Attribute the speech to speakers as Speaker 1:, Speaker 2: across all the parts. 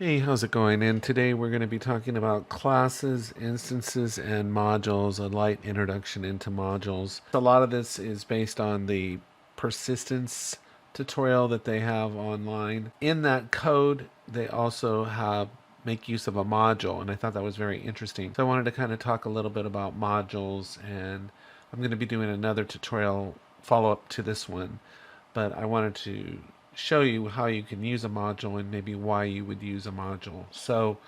Speaker 1: Hey, how's it going? And today we're going to be talking about classes, instances, and modules, a light introduction into modules. A lot of this is based on the persistence tutorial that they have online. In that code, they also have make use of a module, and I thought that was very interesting. So I wanted to kind of talk a little bit about modules, and I'm going to be doing another tutorial follow-up to this one, but I wanted to show you how you can use a module and maybe why you would use a module. So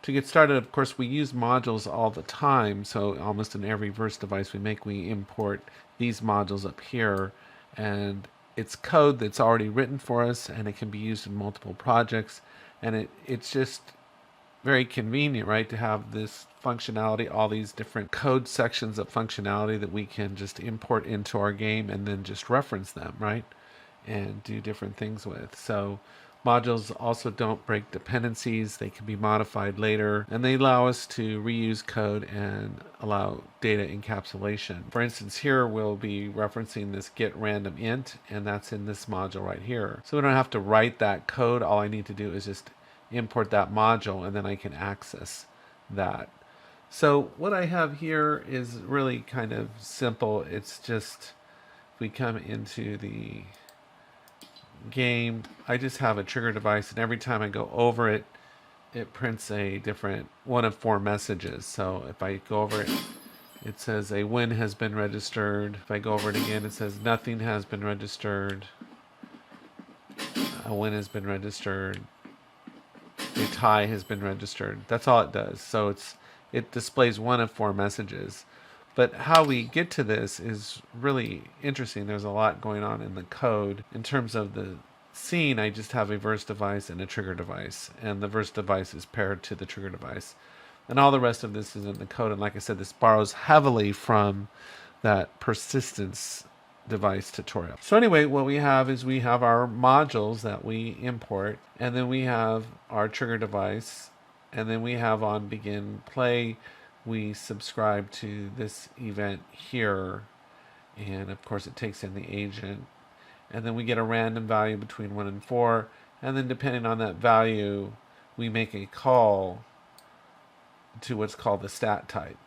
Speaker 1: to get started, of course, we use modules all the time. So almost in every verse device we make, we import these modules up here, and it's code that's already written for us, and it can be used in multiple projects. And it's just very convenient, right, to have this functionality, all these different code sections of functionality that we can just import into our game and then just reference them, right, and do different things with. So modules also don't break dependencies. They can be modified later, and they allow us to reuse code and allow data encapsulation. For instance, here we'll be referencing this get random int, and that's in this module right here. So we don't have to write that code. All I need to do is just import that module, and then I can access that. So what I have here is really kind of simple. It's just, if we come into the game, I just have a trigger device, and every time I go over it, it prints a different one of four messages. So if I go over it, it says a win has been registered. If I go over it again, it says nothing has been registered. A win has been registered. A tie has been registered. That's all it does. So it displays one of four messages. But how we get to this is really interesting. There's a lot going on in the code. In terms of the scene, I just have a verse device and a trigger device, and the verse device is paired to the trigger device. And all the rest of this is in the code. And like I said, this borrows heavily from that persistence device tutorial. So anyway, what we have is we have our modules that we import, and then we have our trigger device, and then we have on begin play, we subscribe to this event here, and of course it takes in the agent, and then we get a random value between 1 and 4, and then depending on that value we make a call to what's called the stat type.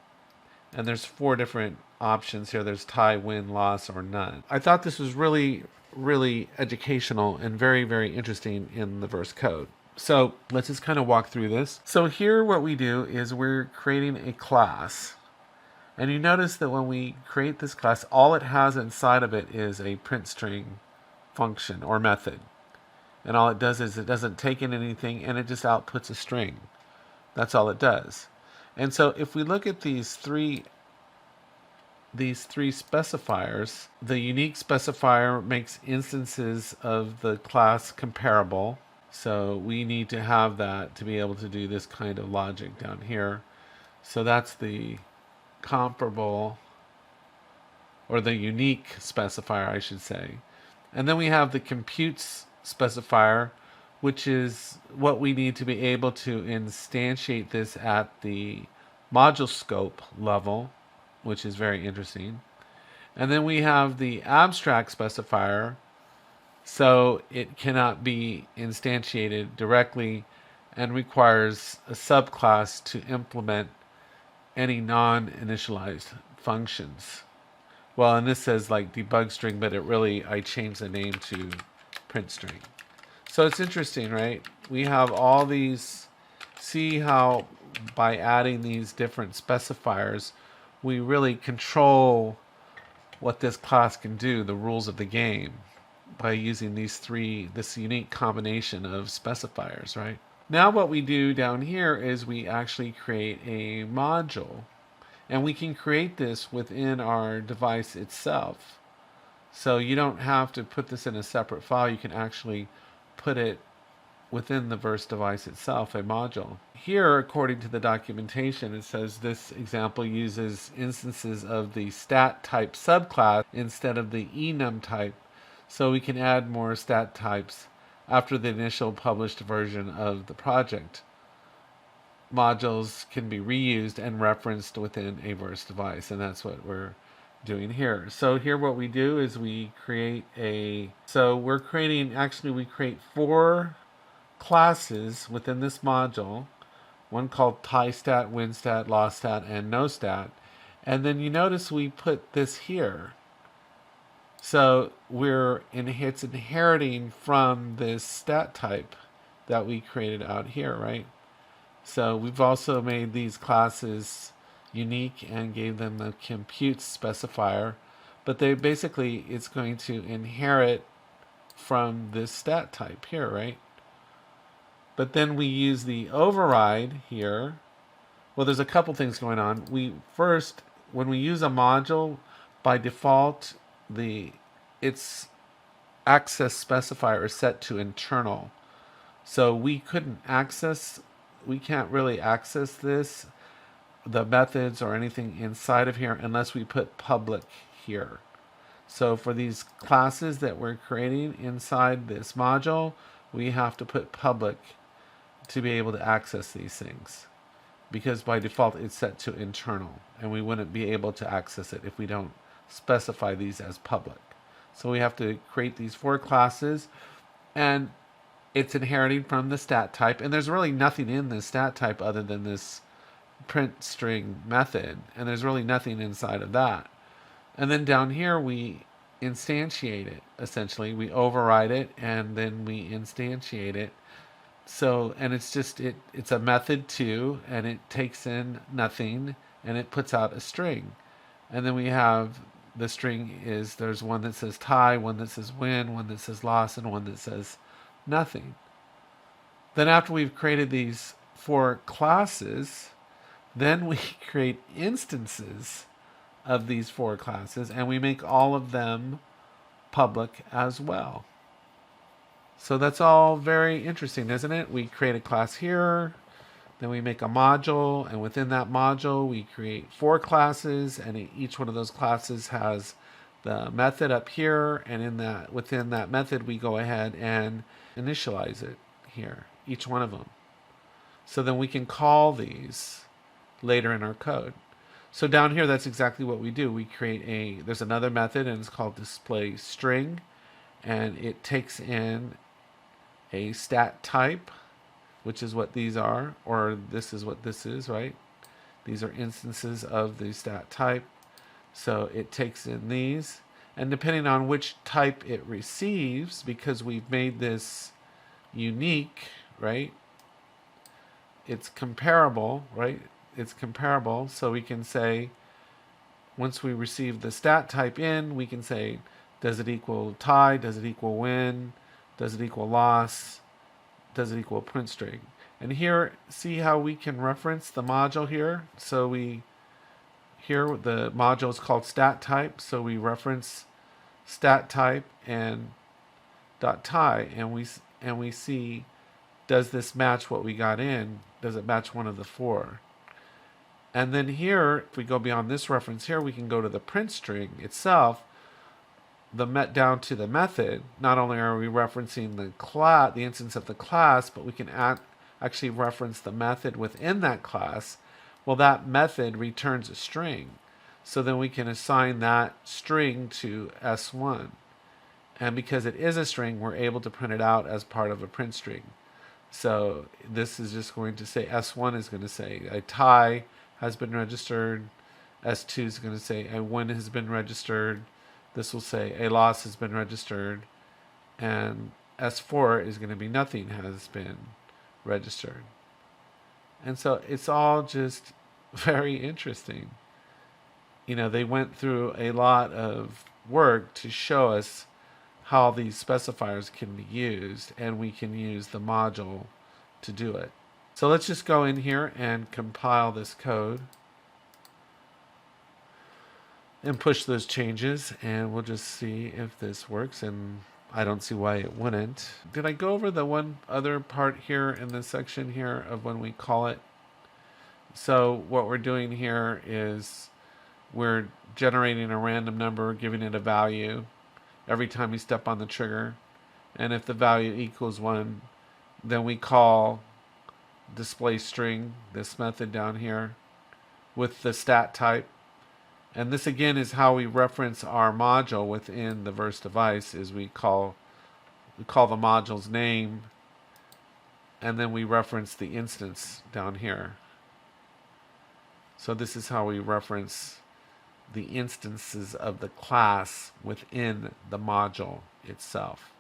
Speaker 1: And there's four different options here. There's tie, win, loss, or none. I thought this was really, really educational and very, very interesting in the verse code. So let's just kind of walk through this. So here what we do is we're creating a class. And you notice that when we create this class, all it has inside of it is a print string function or method. And all it does is it doesn't take in anything, and it just outputs a string. That's all it does. And so if we look at these three specifiers, the unique specifier makes instances of the class comparable. So we need to have that to be able to do this kind of logic down here. So that's the comparable, or the unique specifier, I should say. And then we have the computes specifier, which is what we need to be able to instantiate this at the module scope level, which is very interesting. And then we have the abstract specifier, so it cannot be instantiated directly and requires a subclass to implement any non-initialized functions. Well, and this says like debug string, but I changed the name to print string. So it's interesting, right? We have all these, see how by adding these different specifiers, we really control what this class can do, the rules of the game, by using this unique combination of specifiers, right? Now what we do down here is we actually create a module, and we can create this within our device itself. So you don't have to put this in a separate file. You can actually put it within the verse device itself, a module. Here, according to the documentation, it says this example uses instances of the stat type subclass instead of the enum type, so we can add more stat types after the initial published version of the project. Modules can be reused and referenced within a verse device, and that's what we're doing here. So here what we do is we create we create 4 classes within this module, one called TieStat, WinStat, LawStat, and NoStat. And then you notice we put this here. So it's inheriting from this stat type that we created out here, right? So we've also made these classes unique and gave them the compute specifier, but it's going to inherit from this stat type here, right? But then we use the override here. Well, there's a couple things going on. When we use a module, by default, its access specifier is set to internal. So we can't really access the methods or anything inside of here unless we put public here. So for these classes that we're creating inside this module, we have to put public to be able to access these things, because by default it's set to internal and we wouldn't be able to access it if we don't specify these as public. So we have to create these 4 classes, and it's inheriting from the stat type, and there's really nothing in the stat type other than this print string method, and there's really nothing inside of that. And then down here we instantiate it. Essentially we override it and then we instantiate it. So, and it's a method too, and it takes in nothing and it puts out a string. And then we have the string there's one that says tie, one that says win, one that says loss, and one that says nothing. Then after we've created these 4 classes, then we create instances of these 4 classes, and we make all of them public as well. So that's all very interesting, isn't it? We create a class here, then we make a module, and within that module we create 4 classes, and each one of those classes has the method up here, and within that method we go ahead and initialize it here, each one of them. So then we can call these later in our code. So down here, that's exactly what we do. We create there's another method, and it's called display string, and it takes in a stat type, which is what these are, or this is what this is, right? These are instances of the stat type. So it takes in these, and depending on which type it receives, because we've made this unique, right? It's comparable, right? It's comparable, so we can say, once we receive the stat type in, we can say, does it equal tie, does it equal win, does it equal loss, does it equal print string. And here, see how we can reference the module here? So here the module is called stat type, so we reference stat type and dot tie, and we see, does this match what we got in? Does it match one of the 4? And then here, if we go beyond this reference here, we can go to the print string itself, down to the method. Not only are we referencing the instance of the class, but we can actually reference the method within that class. Well, that method returns a string. So then we can assign that string to S1. And because it is a string, we're able to print it out as part of a print string. So this is just going to say, S1 is going to say a tie has been registered. S2 is going to say a win has been registered. This will say a loss has been registered. And S4 is going to be nothing has been registered. And so it's all just very interesting. They went through a lot of work to show us how these specifiers can be used, and we can use the module to do it. So let's just go in here and compile this code and push those changes, and we'll just see if this works, and I don't see why it wouldn't. Did I go over the one other part here in this section here of when we call it? So what we're doing here is we're generating a random number, giving it a value every time we step on the trigger, and if the value equals 1, then we call display string, this method down here, with the stat type. And this again is how we reference our module within the verse device, is we call the module's name and then we reference the instance down here. So this is how we reference the instances of the class within the module itself.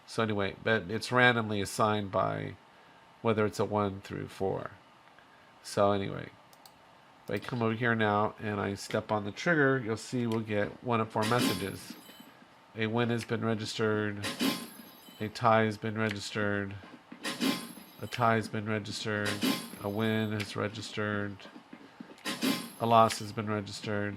Speaker 1: So anyway, but it's randomly assigned by whether it's a 1 through 4. So anyway, if I come over here now and I step on the trigger, you'll see we'll get one of 4 messages. A win has been registered, a tie has been registered, a tie has been registered, a win is registered, a loss has been registered,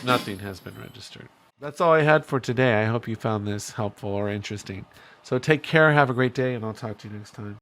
Speaker 1: nothing has been registered. That's all I had for today. I hope you found this helpful or interesting. So take care, have a great day, and I'll talk to you next time.